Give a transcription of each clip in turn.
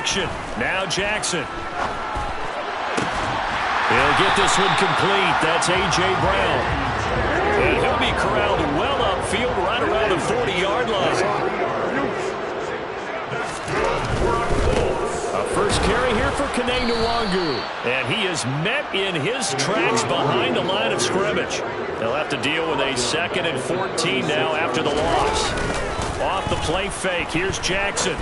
action. Now Jackson. He'll get this one complete. That's A.J. Brown. And he'll be corralled well upfield right around the 40-yard line. A first carry here for Kene Nwangu. And he is met in his tracks behind the line of scrimmage. They'll have to deal with a 2nd and 14 now after the loss. Off the play fake. Here's Jackson.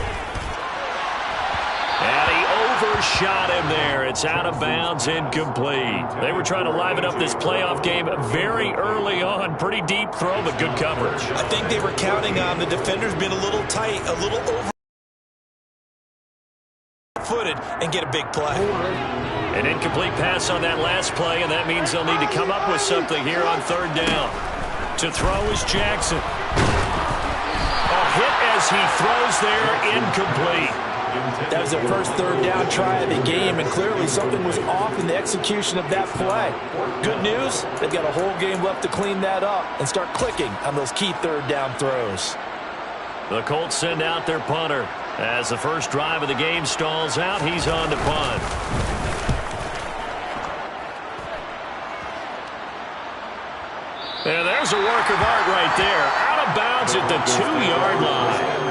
And he overshot him there. It's out of bounds, incomplete. They were trying to liven up this playoff game very early on. Pretty deep throw, but good coverage. I think they were counting on the defenders being a little tight, a little over-footed, and get a big play. An incomplete pass on that last play, and that means they'll need to come up with something here on 3rd down. To throw is Jackson. A hit as he throws there, incomplete. That was the first 3rd down try of the game, and clearly something was off in the execution of that play. Good news, they've got a whole game left to clean that up and start clicking on those key 3rd down throws. The Colts send out their punter. As the first drive of the game stalls out, he's on to punt. And there's a work of art right there. Out of bounds at the 2-yard line.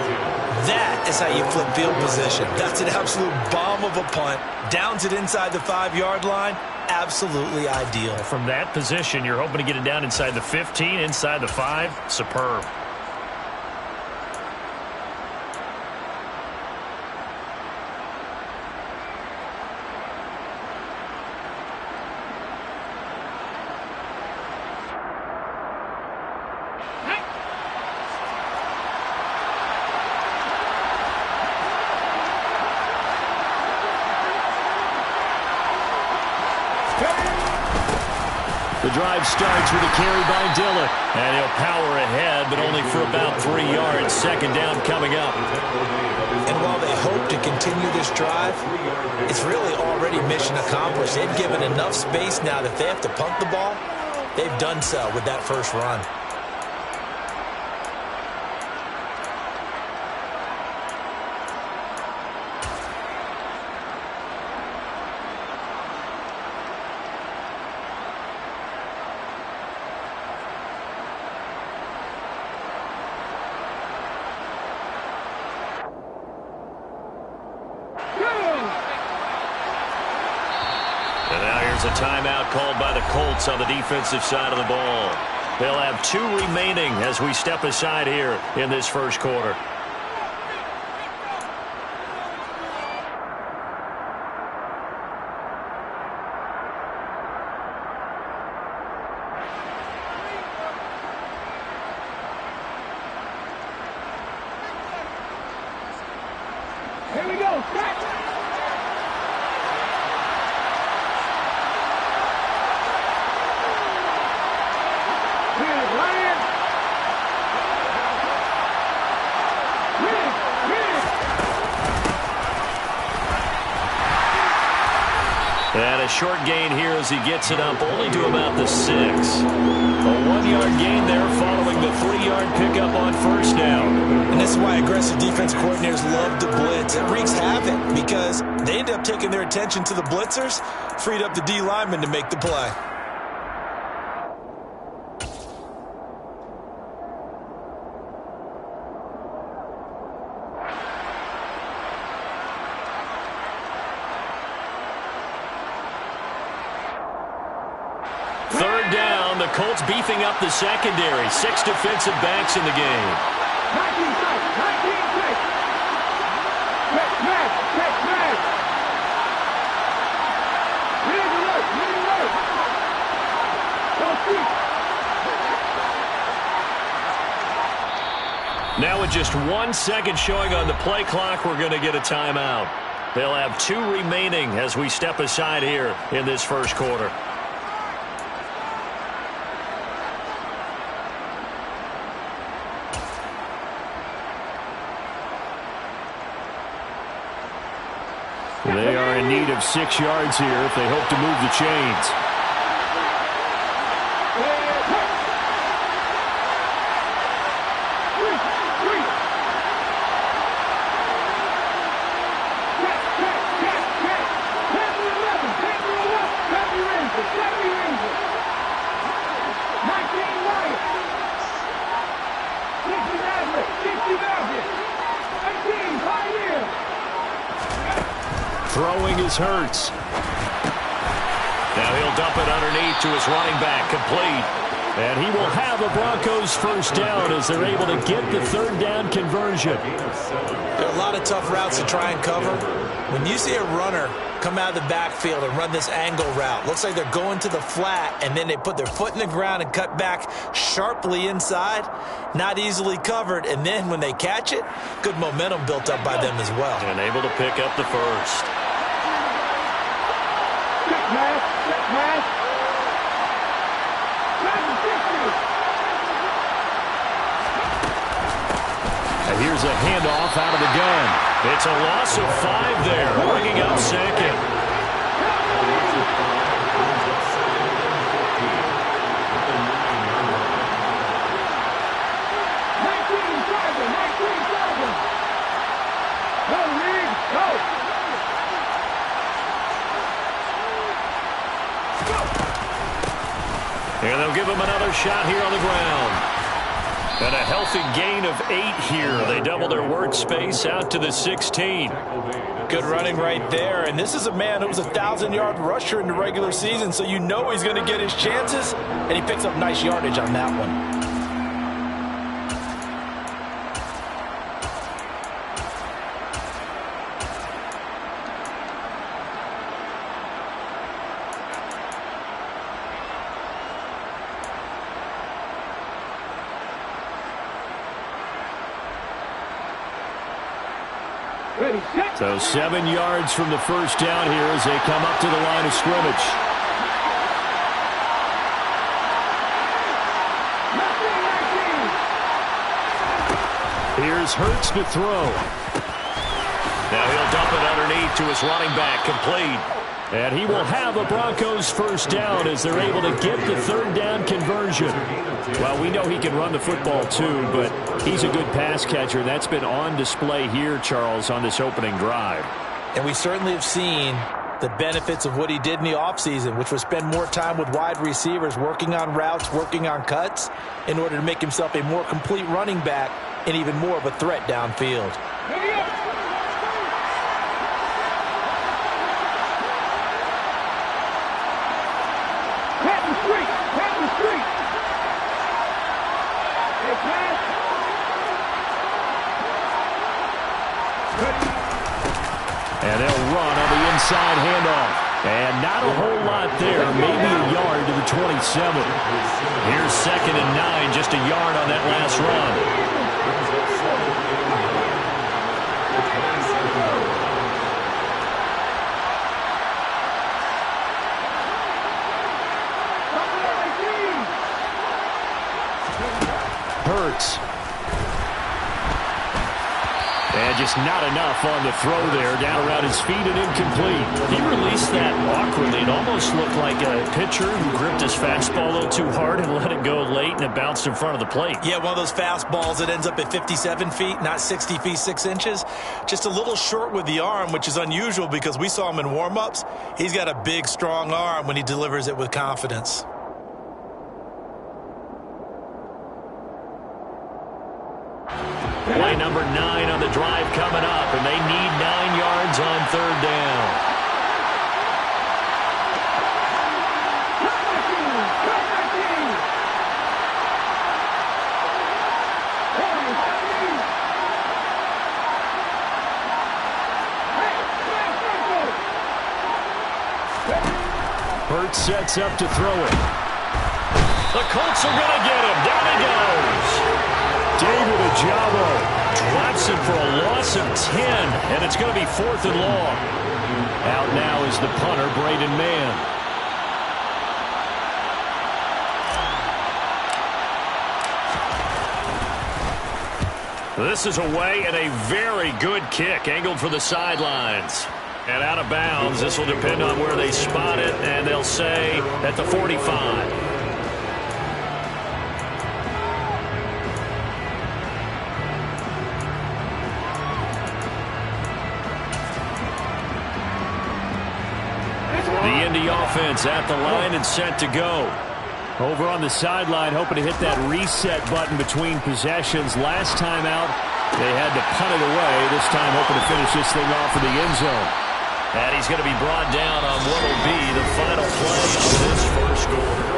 That is how you flip field position. That's an absolute bomb of a punt. Downs it inside the 5-yard line. Absolutely ideal. From that position, you're hoping to get it down inside the 15, inside the 5. Superb. The drive starts with a carry by Dillon. And he'll power ahead, but only for about 3 yards. 2nd down coming up. And while they hope to continue this drive, it's really already mission accomplished. They've given enough space now that they have to punt the ball. They've done so with that first run. A timeout called by the Colts on the defensive side of the ball. They'll have 2 remaining as we step aside here in this first quarter. Here we go. And a short gain here as he gets it up only to about the 6. A 1-yard gain there following the 3-yard pickup on 1st down. And this is why aggressive defense coordinators love to blitz. It wreaks havoc because they end up taking their attention to the blitzers, freed up the D lineman to make the play. The Colts beefing up the secondary. 6 defensive backs in the game. Now with just 1 second showing on the play clock, we're going to get a timeout. They'll have 2 remaining as we step aside here in this first quarter. They are in need of 6 yards here if they hope to move the chains. is Hurts. Now he'll dump it underneath to his running back, complete. And he will have a Broncos first down as they're able to get the third down conversion. There are a lot of tough routes to try and cover. When you see a runner come out of the backfield and run this angle route, looks like they're going to the flat, and then they put their foot in the ground and cut back sharply inside. Not easily covered, and then when they catch it, good momentum built up by them as well. And able to pick up the first. And here's a handoff out of the gun. It's a loss of 5 there, bringing up second. And they'll give him another shot here on the ground. And a healthy gain of 8 here. They double their workspace out to the 16. Good running right there. And this is a man who was a 1,000-yard rusher in the regular season, so you know he's going to get his chances. And he picks up nice yardage on that one. So 7 yards from the first down here as they come up to the line of scrimmage. Here's Hurts to throw. Now he'll dump it underneath to his running back, complete. And he will have a Broncos first down as they're able to get the third down conversion. Well, we know he can run the football too, but he's a good pass catcher. That's been on display here, Charles, on this opening drive. And we certainly have seen the benefits of what he did in the offseason, which was spend more time with wide receivers, working on routes, working on cuts, in order to make himself a more complete running back and even more of a threat downfield. And they'll run on the inside handoff. And not a whole lot there, maybe a yard to the 27. Here's 2nd and 9, just a yard on that last run. Hurts. And just not enough on the throw there, down around his feet and incomplete. He released that awkwardly. It almost looked like a pitcher who gripped his fastball a little too hard and let it go late, and it bounced in front of the plate. Yeah, one of those fastballs that ends up at 57 feet, not 60 feet 6 inches. Just a little short with the arm, which is unusual because we saw him in warm-ups. He's got a big, strong arm when he delivers it with confidence. Play number 9 on the drive coming up, and they need 9 yards on third down. Hurts sets up to throw it. The Colts are going to get him. Down he goes. David Ojabo drops it for a loss of 10, and it's going to be 4th and long. Out now is the punter, Braden Mann. This is away, and a very good kick, angled for the sidelines. And out of bounds. This will depend on where they spot it, and they'll say at the 45. The Indy offense at the line and set to go. Over on the sideline, hoping to hit that reset button between possessions. Last time out, they had to punt it away. This time, hoping to finish this thing off in the end zone. And he's going to be brought down on what will be the final play of this first quarter.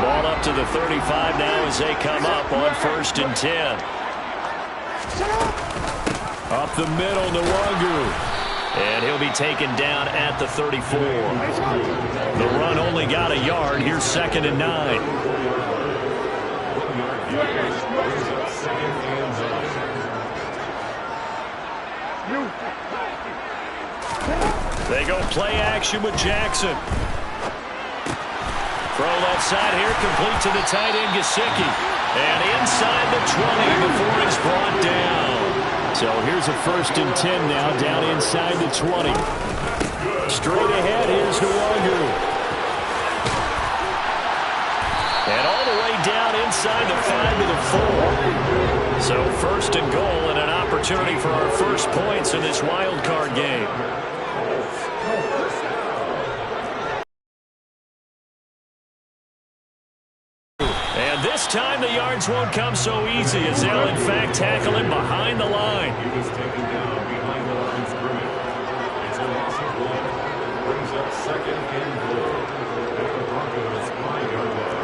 Ball up to the 35 now as they come up on 1st and 10. Up the middle, Nwangu. And he'll be taken down at the 34. The run only got a yard. Here's 2nd and 9. They go play action with Jackson. Throw left side here, complete to the tight end, Gesicki. And inside the 20 before he's brought down. So here's a 1st and 10 now, down inside the 20. Straight ahead, here's Nwangu. And all the way down inside the 5 to the 4. So 1st and goal and an opportunity for our first points in this wild card game. And this time the yards won't come so easy as they'll in fact tackle him behind the line. He was taken down behind the line of scrimmage. It's a loss of 1. Brings up 2nd and goal at the Broncos 5-yard line.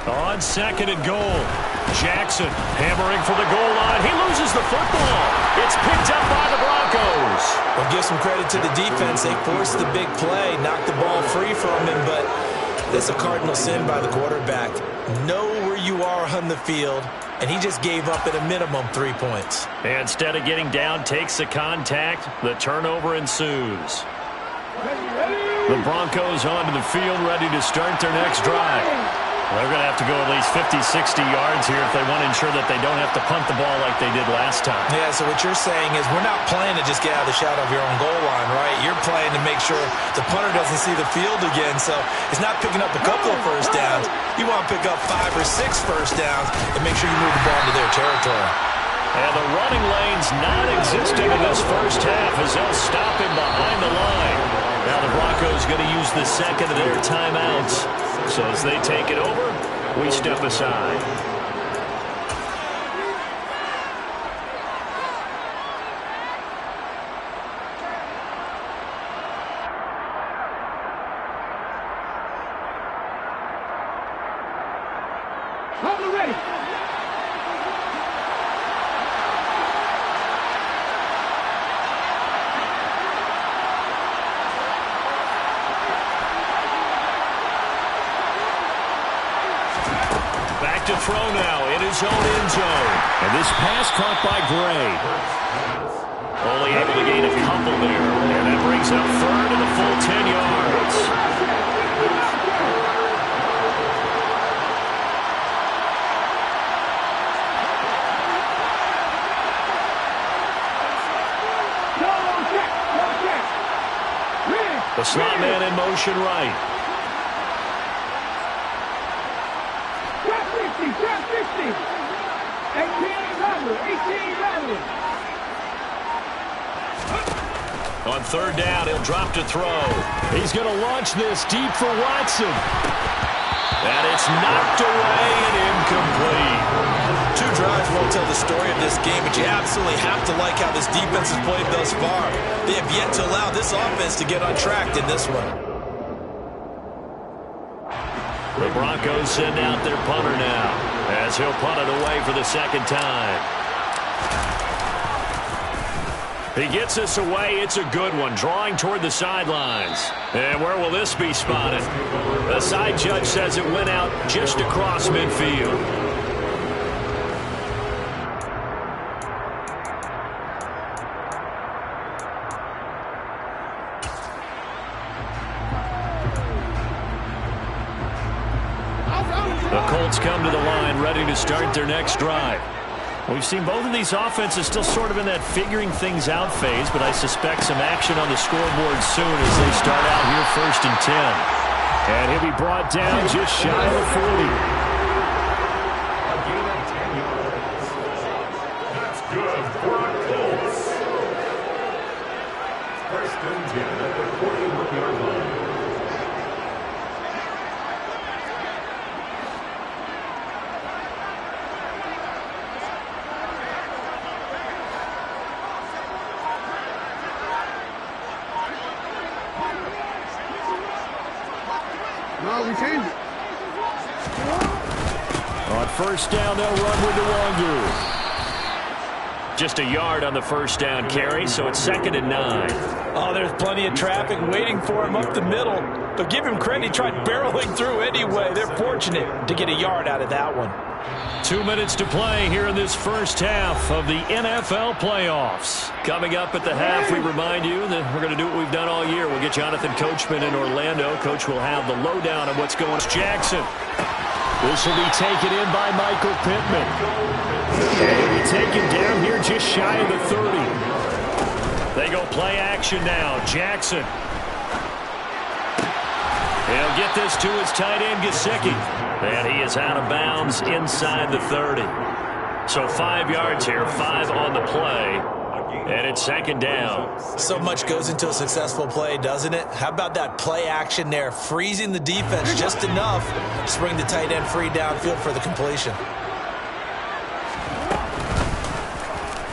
On 2nd and goal, Jackson hammering for the goal line. He loses the football. It's picked up by the Broncos. Well, give some credit to the defense. They forced the big play, knocked the ball free from him, but that's a cardinal sin by the quarterback. Know where you are on the field, and he just gave up at a minimum 3 points. Instead of getting down, takes the contact. The turnover ensues. The Broncos onto the field, ready to start their next drive. They're going to have to go at least 50, 60 yards here if they want to ensure that they don't have to punt the ball like they did last time. Yeah, so what you're saying is we're not playing to just get out of the shadow of your own goal line, right? You're playing to make sure the punter doesn't see the field again, so it's not picking up a couple of first downs. You want to pick up 5 or 6 first downs and make sure you move the ball into their territory. And the running lane's not existing in this first half as they'll stop him behind the line. Now the Broncos going to use the second of their timeouts. So as they take it over, we step aside. Ready. Back to throw now in his own end zone. And this pass caught by Gray. Only able to gain a couple there. And that brings up 3rd and a full 10 yards. The slot man in motion right. Trap 50, trap 50. 18 On 3rd down, he'll drop to throw. He's going to launch this deep for Watson. And it's knocked away and incomplete. 2 drives won't tell the story of this game, but you absolutely have to like how this defense has played thus far. They have yet to allow this offense to get on track in this one. The Broncos send out their punter now as he'll punt it away for the 2nd time. He gets this away. It's a good one, drawing toward the sidelines. And where will this be spotted? The side judge says it went out just across midfield. The Colts come to the line, ready to start their next drive. We've seen both of these offenses still sort of in that figuring things out phase, but I suspect some action on the scoreboard soon as they start out here 1st and 10. And he'll be brought down just shy of the 40. A gain of 10 yards. That's good for the Colts. 1st and 10 at the 41-yard line. No, we changed it. On 1st down, they'll run with Nwangwu. Just a yard on the 1st down carry, so it's 2nd and 9. Oh, there's plenty of traffic waiting for him up the middle. But give him credit, he tried barreling through anyway. They're fortunate to get a yard out of that one. 2 minutes to play here in this first half of the NFL playoffs. Coming up at the half, we remind you that we're going to do what we've done all year. We'll get Jonathan Coachman in Orlando. Coach will have the lowdown on what's going on. Jackson. This will be taken in by Michael Pittman. And he'll be taken down here just shy of the 30. They go play action now. Jackson. He'll get this to his tight end, Gesicki. And he is out of bounds inside the 30. So 5 yards here, 5 on the play. And it's 2nd down. So much goes into a successful play, doesn't it? How about that play action there? Freezing the defense just enough to bring the tight end free downfield for the completion.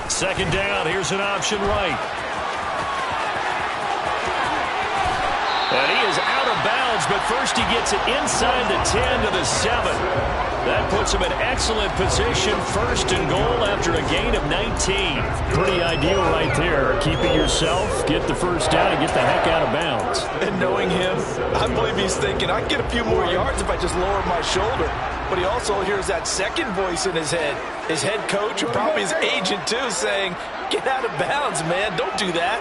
2nd down, here's an option right. And he is out of bounds, but first he gets it inside the 10 to the 7. That puts him in excellent position, 1st and goal after a gain of 19. Pretty ideal right there. Keeping yourself, get the 1st down, and get the heck out of bounds. And knowing him, I believe he's thinking, I can get a few more yards if I just lower my shoulder. But he also hears that second voice in his head. His head coach, and probably his agent too, saying, get out of bounds, man. Don't do that.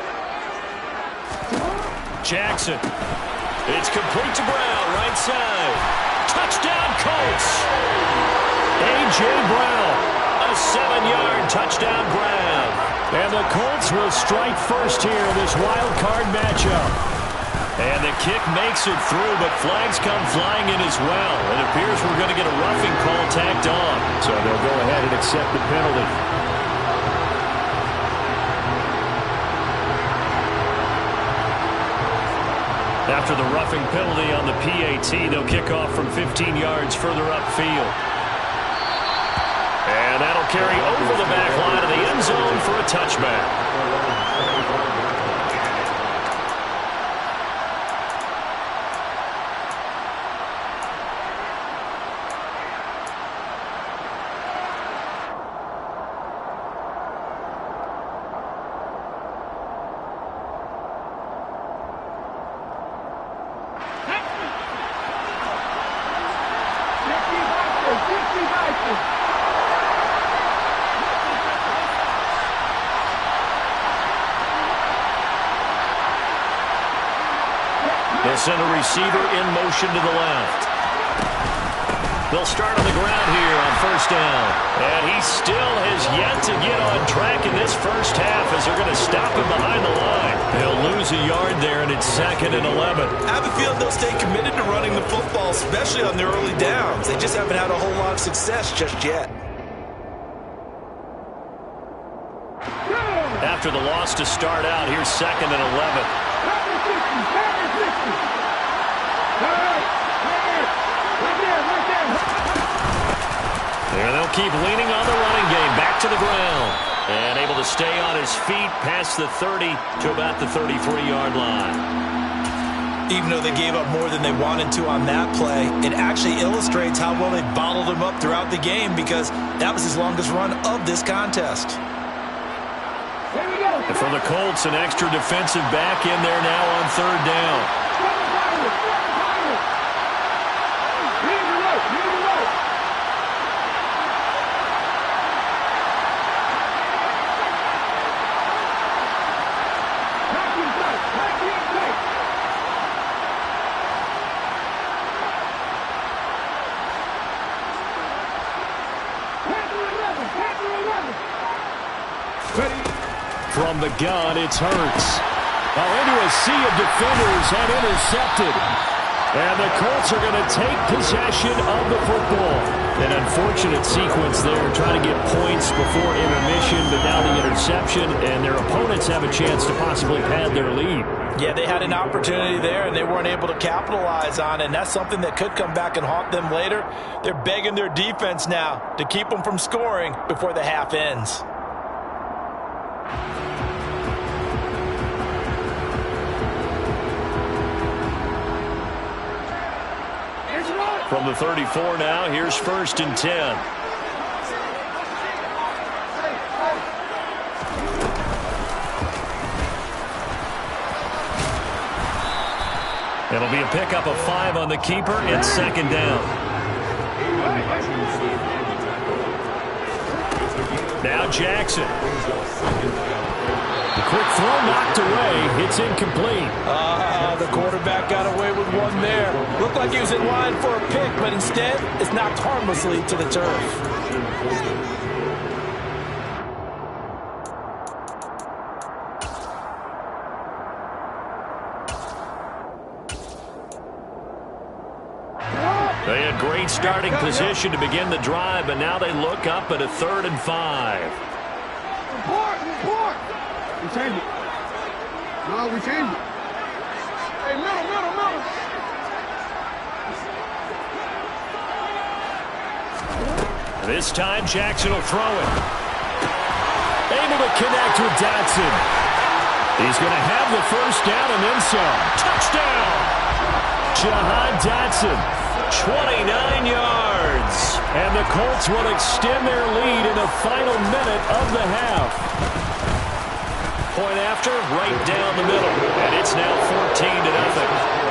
Jackson. It's complete to Brown, right side. Touchdown, Colts. A.J. Brown, a 7-yard touchdown grab. And the Colts will strike first here in this wild card matchup. And the kick makes it through, but flags come flying in as well. It appears we're going to get a roughing call tacked on. So they'll go ahead and accept the penalty. After the roughing penalty on the PAT, they'll kick off from 15 yards further upfield. And that'll carry over the back line of the end zone for a touchback. They'll send a receiver in motion to the left. They'll start on the ground here on 1st down. And he still has yet to get on track in this first half as they're going to stop him behind the line. They'll lose a yard there, and it's 2nd and 11. I have a feeling they'll stay committed to running the football, especially on their early downs. They just haven't had a whole lot of success just yet. After the loss to start out, here's 2nd and 11. And they'll keep leaning on the running game. Back to the ground. And able to stay on his feet past the 30 to about the 33-yard line. Even though they gave up more than they wanted to on that play, it actually illustrates how well they bottled him up throughout the game because that was his longest run of this contest. And for the Colts, an extra defensive back in there now on 3rd down. From the gun, it's Hurts. Into a sea of defenders and intercepted. And the Colts are going to take possession of the football. An unfortunate sequence there, trying to get points before intermission, but now the interception, and their opponents have a chance to possibly pad their lead. Yeah, they had an opportunity there, and they weren't able to capitalize on it, and that's something that could come back and haunt them later. They're begging their defense now to keep them from scoring before the half ends. From the 34 now, here's 1st and 10. It'll be a pickup of 5 on the keeper and 2nd down. Now Jackson. The quick throw knocked away. It's incomplete. The quarterback got away with one there. Looked like he was in line for a pick, but instead it's knocked harmlessly to the turf. They had great starting position to begin the drive, but now they look up at a 3rd and 5. We changed it. No, we changed it. Hey, middle. This time Jackson will throw it. Able to connect with Dotson. He's going to have the 1st down and then some. Touchdown! Jahan Dotson, 29 yards. And the Colts will extend their lead in the final minute of the half. Point after, right down the middle. And it's now 14-0.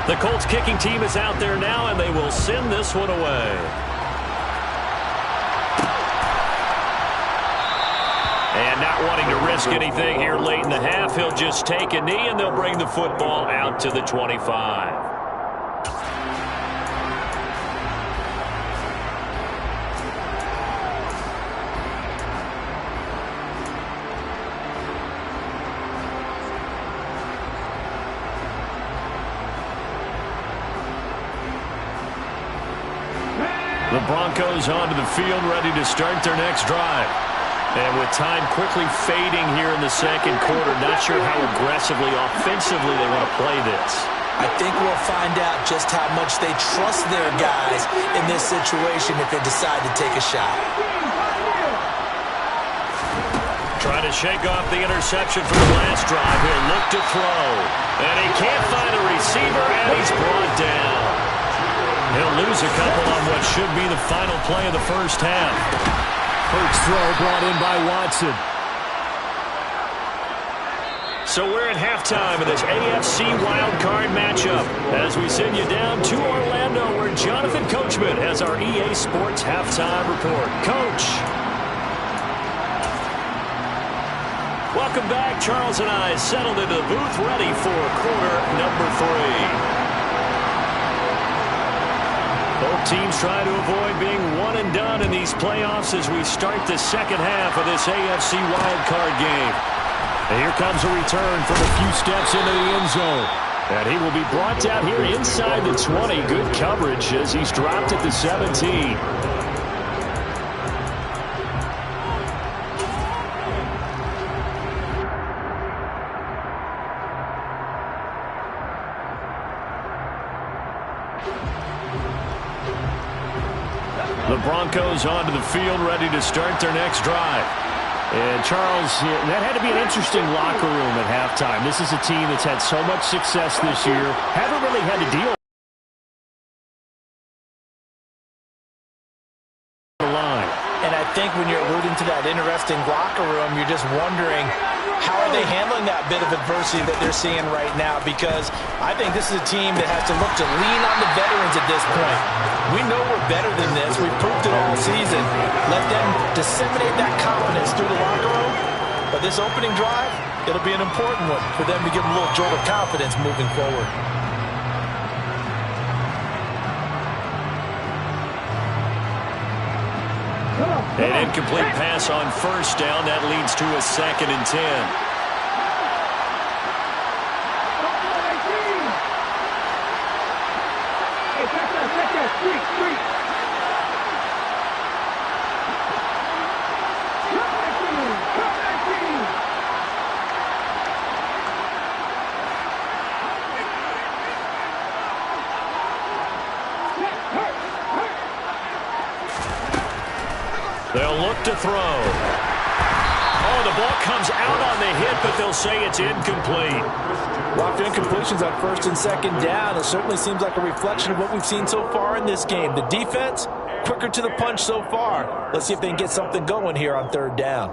The Colts kicking team is out there now, and they will send this one away. And not wanting to risk anything here late in the half, he'll just take a knee, and they'll bring the football out to the 25. The Broncos onto the field, ready to start their next drive. And with time quickly fading here in the 2nd quarter, not sure how aggressively, offensively they want to play this. I think we'll find out just how much they trust their guys in this situation if they decide to take a shot. Trying to shake off the interception from the last drive. He'll look to throw. And he can't find a receiver, and he's brought down. He'll lose a couple on what should be the final play of the 1st half. Hurts throw brought in by Watson. So we're at halftime of this AFC wildcard matchup as we send you down to Orlando where Jonathan Coachman has our EA Sports halftime report. Coach. Welcome back. Charles and I settled into the booth ready for quarter number 3. Both teams try to avoid being one and done in these playoffs as we start the 2nd half of this AFC wildcard game. And here comes a return from a few steps into the end zone. And he will be brought down here inside the 20. Good coverage as he's dropped at the 17. The Broncos onto the field, ready to start their next drive. And Charles, that had to be an interesting locker room at halftime. This is a team that's had so much success this year, haven't really had to deal with the line. And I think when you're alluding to that interesting locker room, you're just wondering how are they handling that bit of adversity that they're seeing right now, because I think this is a team that has to look to lean on the veterans at this point. We know we're better than this. We've proved it all season. Let them disseminate that confidence through the locker room. But this opening drive, it'll be an important one for them to give them a little jolt of confidence moving forward. An incomplete pass on first down. That leads to a 2nd and 10. They'll look to throw. Oh, the ball comes out on the hit, but they'll say it's incomplete. Walked incompletions on 1st and 2nd down. It certainly seems like a reflection of what we've seen so far in this game. The defense, quicker to the punch so far. Let's see if they can get something going here on 3rd down.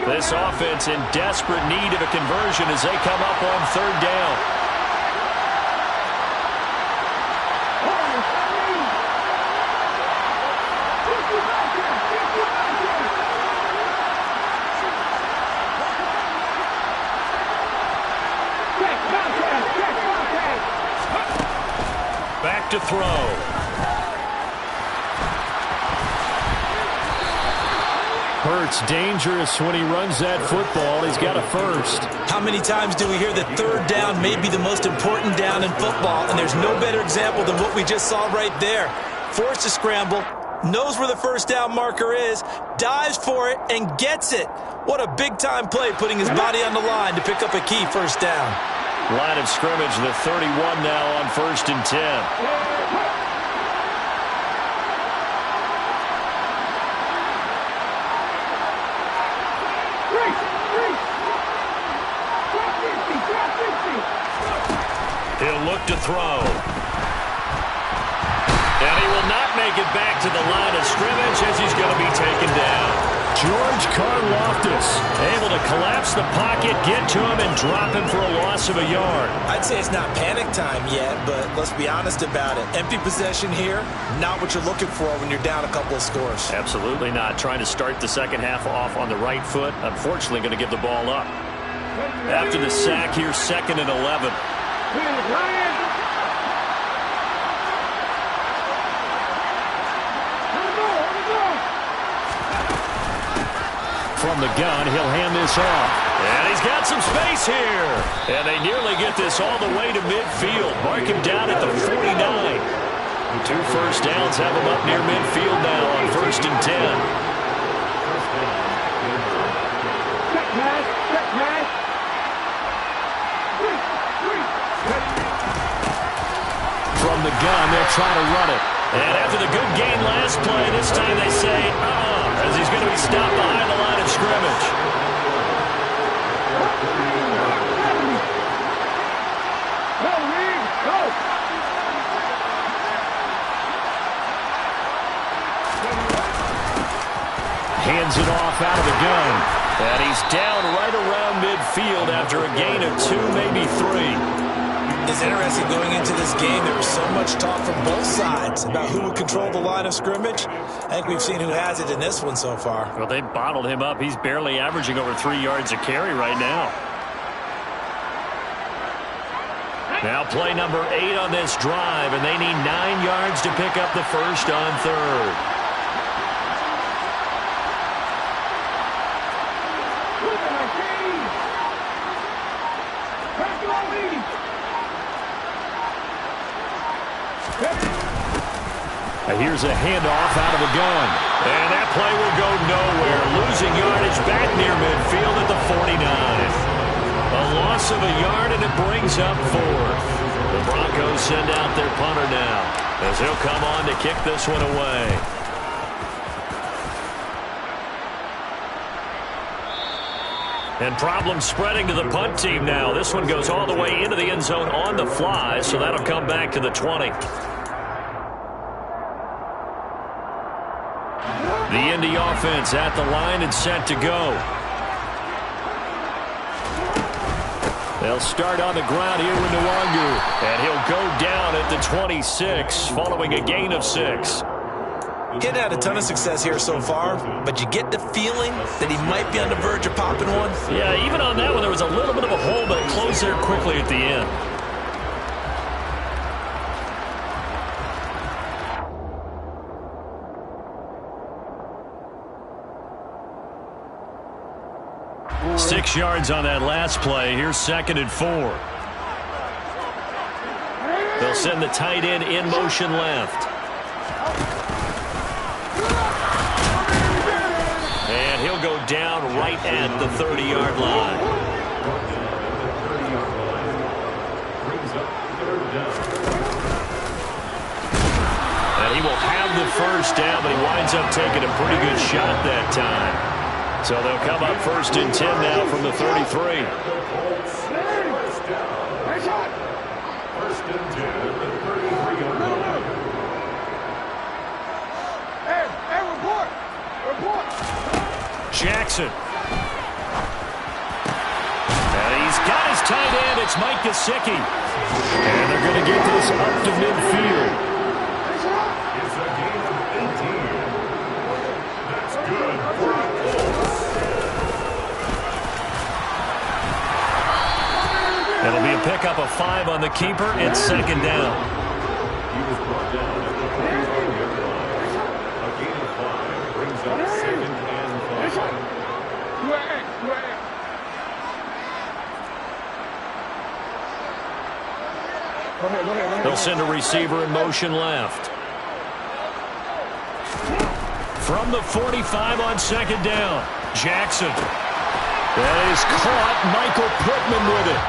This offense in desperate need of a conversion as they come up on 3rd down. Back to throw. Hurts dangerous when he runs that football. He's got a first. How many times do we hear that 3rd down may be the most important down in football, and there's no better example than what we just saw right there. Forced to scramble, knows where the 1st down marker is, dives for it, and gets it. What a big-time play, putting his body on the line to pick up a key 1st down. Line of scrimmage, the 31 now on 1st and 10. He'll look to throw. And he will not make it back to the line of scrimmage as he's going to be taken down. George Karlaftis able to collapse the pocket, get to him, and drop him for a loss of a yard. I'd say it's not panic time yet, but let's be honest about it. Empty possession here, not what you're looking for when you're down a couple of scores. Absolutely not. Trying to start the second half off on the right foot. Unfortunately, going to give the ball up. After the sack, here's 2nd and 11. From the gun, he'll hand this off. And he's got some space here. And they nearly get this all the way to midfield. Mark him down at the 49. 2 first downs have him up near midfield now on 1st and 10. From the gun, they'll try to run it. And after the good gain last play, this time they say, as he's going to be stopped behind the line of scrimmage. Hands it off out of the gun. And he's down right around midfield after a gain of 2, maybe 3. It's interesting going into this game. There was so much talk from both sides about who would control the line of scrimmage. I think we've seen who has it in this one so far. Well, they bottled him up. He's barely averaging over 3 yards a carry right now. Now play number 8 on this drive, and they need 9 yards to pick up the first on 3rd. Here's a handoff out of the gun. And that play will go nowhere. Losing yardage back near midfield at the 49. A loss of a yard, and it brings up 4th. The Broncos send out their punter now as he'll come on to kick this one away. And problems spreading to the punt team now. This one goes all the way into the end zone on the fly, so that'll come back to the 20. The Indy offense at the line and set to go. They'll start on the ground here with Nwangu. And he'll go down at the 26 following a gain of 6. He hadn't had a ton of success here so far, but you get the feeling that he might be on the verge of popping one. Yeah, even on that one, there was a little bit of a hole, but it closed there quickly at the end. Six yards on that last play. Here's 2nd and 4. They'll send the tight end in motion left. And he'll go down right at the 30-yard line. And he will have the first down, but he winds up taking a pretty good shot that time. So they'll come up 1st and 10 now from the 33. First and 10 at the 33-yard line. Hey, report! Report! Jackson. And he's got his tight end. It's Mike Gesicki. And they're going to get this up to midfield. It's a gain of 18. That's good for a It'll be a pickup of 5 on the keeper. It's 2nd down. He was brought down at the 35-yard line. A gain of 5 brings up 2nd and 5. They'll send a receiver in motion left. From the 45 on 2nd down. Jackson. That is caught. Michael Pittman with it.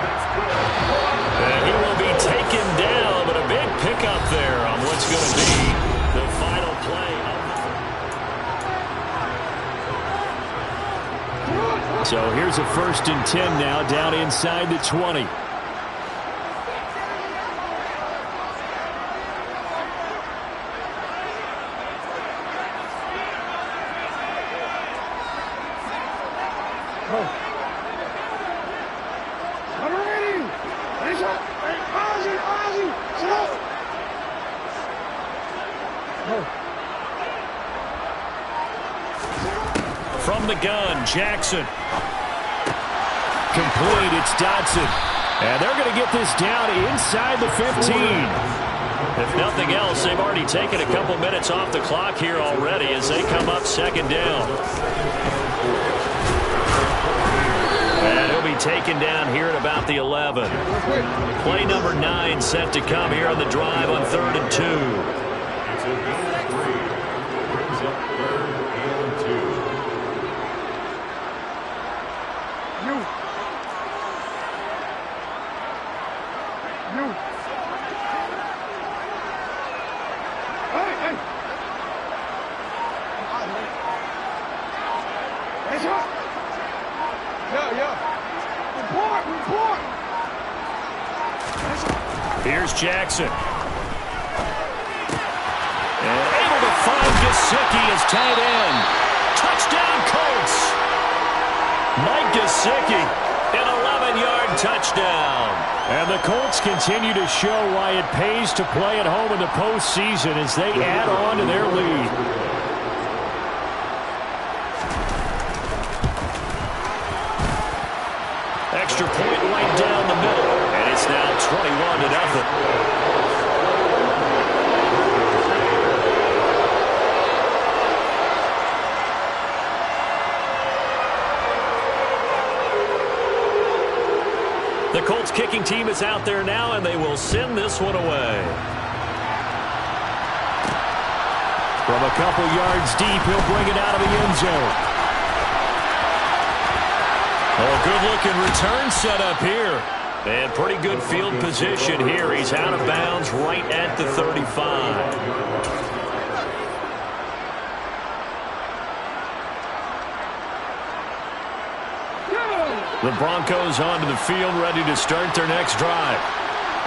And he will be taken down, but a big pickup there on what's going to be the final play. So here's a 1st and 10 now down inside the 20. From the gun, Jackson. Complete, it's Dodson. And they're going to get this down inside the 15. If nothing else, they've already taken a couple minutes off the clock here already as they come up 2nd down. And he'll be taken down here at about the 11. Play number 9 set to come here on the drive on 3rd and 2. It's a gain of 3. Brings up 3rd and 2. Here's Jackson. And able to find Gesicki as tight end. Touchdown, Colts. Mike Gesicki, an 11-yard touchdown. And the Colts continue to show why it pays to play at home in the postseason as they add on to their lead. Extra point right down the middle. And it's now 21-0. The Colts kicking team is out there now, and they will send this one away. From a couple yards deep, he'll bring it out of the end zone. Oh, good-looking return set up here. And pretty good field position here. He's out of bounds right at the 35. The Broncos onto the field, ready to start their next drive.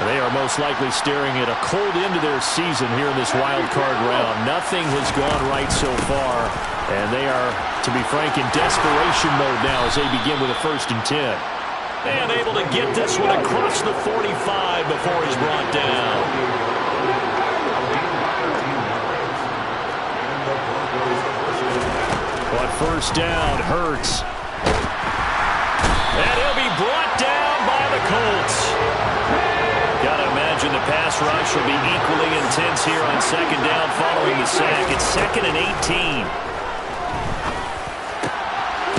They are most likely staring at a cold end to their season here in this wild card round. Nothing has gone right so far, And they are, to be frank, in desperation mode now as they begin with a 1st and 10. And able to get this one across the 45 before he's brought down. On 1st down, Hurts. And he'll be brought down by the Colts. Gotta imagine the pass rush will be equally intense here on 2nd down following the sack. It's 2nd and 18.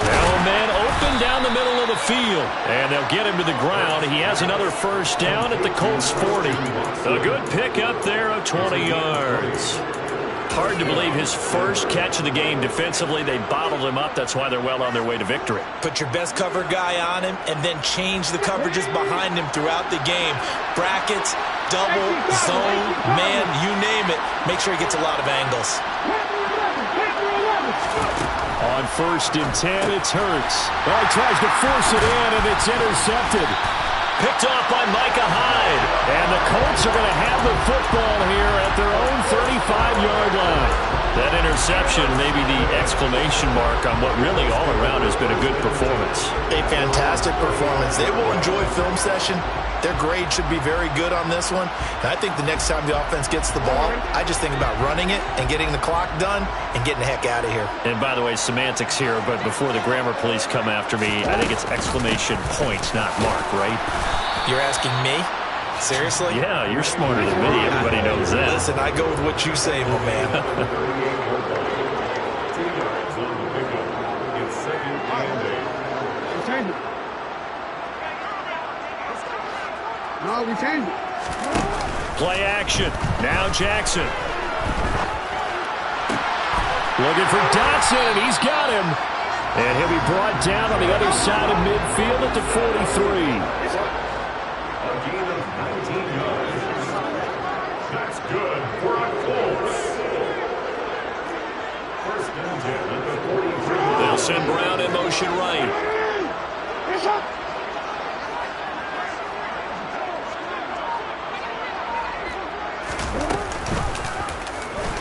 Now a man open down the middle of the field. And they'll get him to the ground. He has another 1st down at the Colts 40. A good pickup there of 20 yards. Hard to believe his first catch of the game defensively. They bottled him up. That's why they're well on their way to victory. Put your best cover guy on him and then change the coverages behind him throughout the game. Brackets, double, zone, man, you name it. Make sure he gets a lot of angles. On 1st and 10, it's Hurts. Well, he tries to force it in, and it's intercepted. Picked off by Micah Hyde. And the Colts are going to have the football here at their own 35-yard line. That interception may be the exclamation mark on what really all around has been a good performance. A fantastic performance. They will enjoy film session. Their grade should be very good on this one. And I think the next time the offense gets the ball, I just think about running it and getting the clock done and getting the heck out of here. And by the way, semantics here, but before the grammar police come after me, I think it's exclamation point, not mark, right? You're asking me? Seriously? Yeah, you're smarter than me. Everybody knows that. Listen, I go with what you say, my man. 2 yards on the pickup. It's 2nd and 8. We changed it. No, we changed it. Play action. Now Jackson. Looking for Dotson, and he's got him. And he'll be brought down on the other side of midfield at the 43. A gain of 19 yards. That's good for a Colts. 1st and 10 at the 43. They'll send Brown in motion right.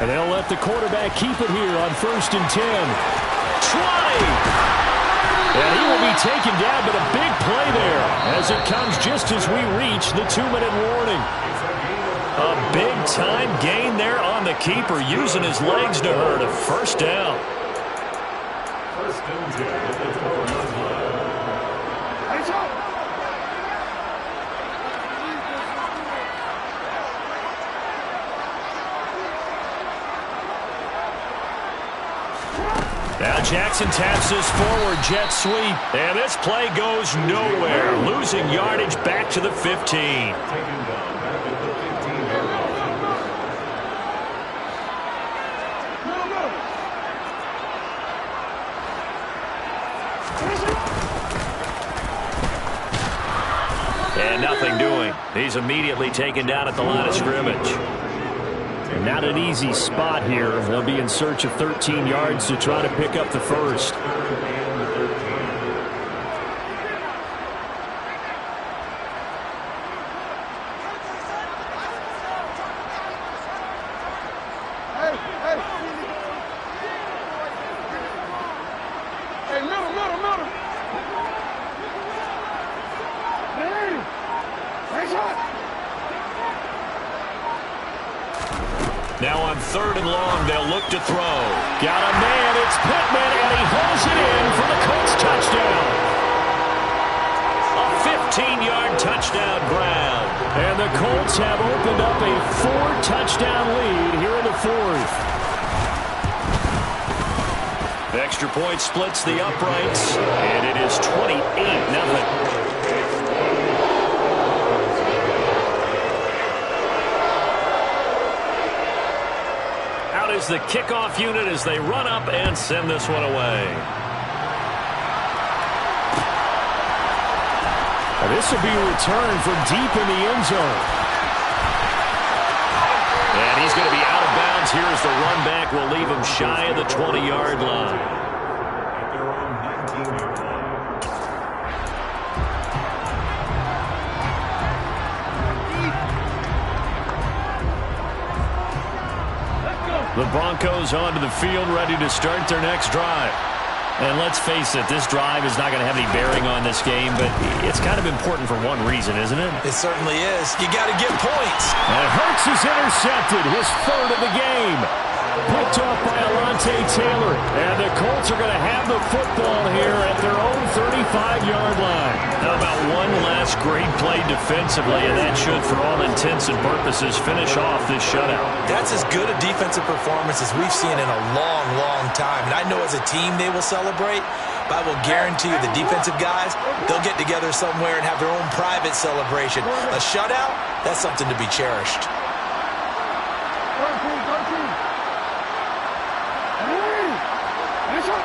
And they'll let the quarterback keep it here on 1st and 10. 20! And he will be taken down, but a big play there as it comes just as we reach the 2-minute warning. A big-time gain there on the keeper, using his legs to hurt a 1st down. 1st and 10 at the 12-yard line. Now Jackson taps his forward jet sweep. And this play goes nowhere. Losing yardage back to the 15. Taken down back at the 15-yard line. And nothing doing. He's immediately taken down at the line of scrimmage. Not an easy spot here. They'll be in search of 13 yards to try to pick up the 1st. Hey, middle. Hey, shot. Now on 3rd and long, they'll look to throw. Got a man, it's Pittman, and he hauls it in for the Colts touchdown. A 15-yard touchdown grab. And the Colts have opened up a 4-touchdown lead here in the 4th. The extra point splits the uprights, and it is 28-0. Is the kickoff unit as they run up and send this one away. And this will be returned from deep in the end zone. And he's going to be out of bounds here as the run back will leave him shy of the 20-yard line. At their own 19-yard line. The Broncos onto the field, ready to start their next drive. And let's face it, this drive is not going to have any bearing on this game, but it's kind of important for one reason, isn't it? It certainly is. You got to get points. And Hurts is intercepted, his third of the game. Picked off by Alontae Taylor. And the Colts are going to have the football here at their own 35-yard line. How about one last great play defensively, and that should, for all intents and purposes, finish off this shutout. That's as good a defensive performance as we've seen in a long, long time. And I know as a team they will celebrate, but I will guarantee you the defensive guys, they'll get together somewhere and have their own private celebration. A shutout, that's something to be cherished. 13, 13. Hey, nice shot.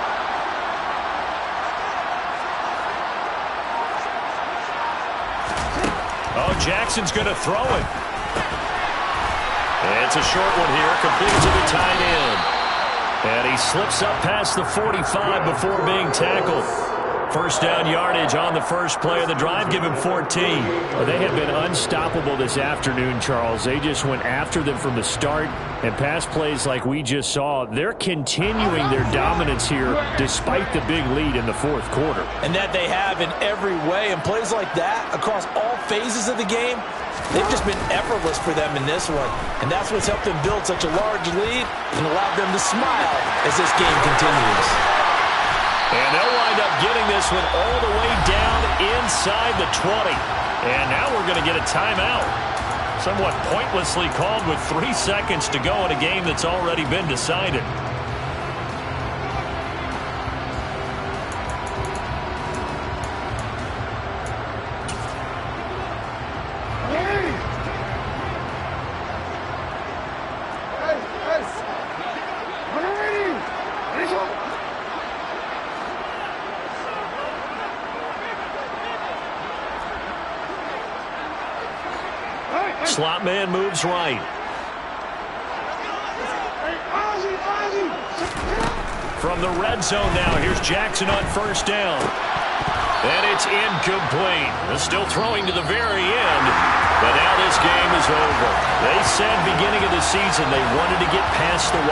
Oh, Jackson's going to throw it. It's a short one here, complete to the tight end. And he slips up past the 45 before being tackled. First down yardage on the first play of the drive, give him 14. Well, they have been unstoppable this afternoon, Charles. They just went after them from the start, and pass plays like we just saw, they're continuing their dominance here despite the big lead in the fourth quarter. And that they have in every way, and plays like that across all phases of the game, they've just been effortless for them in this one. And that's what's helped them build such a large lead and allowed them to smile as this game continues. And they'll wind up getting this one all the way down inside the 20. And now we're going to get a timeout. Somewhat pointlessly called with 3 seconds to go in a game that's already been decided. Slot man moves right. From the red zone now, here's Jackson on first down. And it's incomplete. They're still throwing to the very end. But now this game is over. They said beginning of the season they wanted to get past the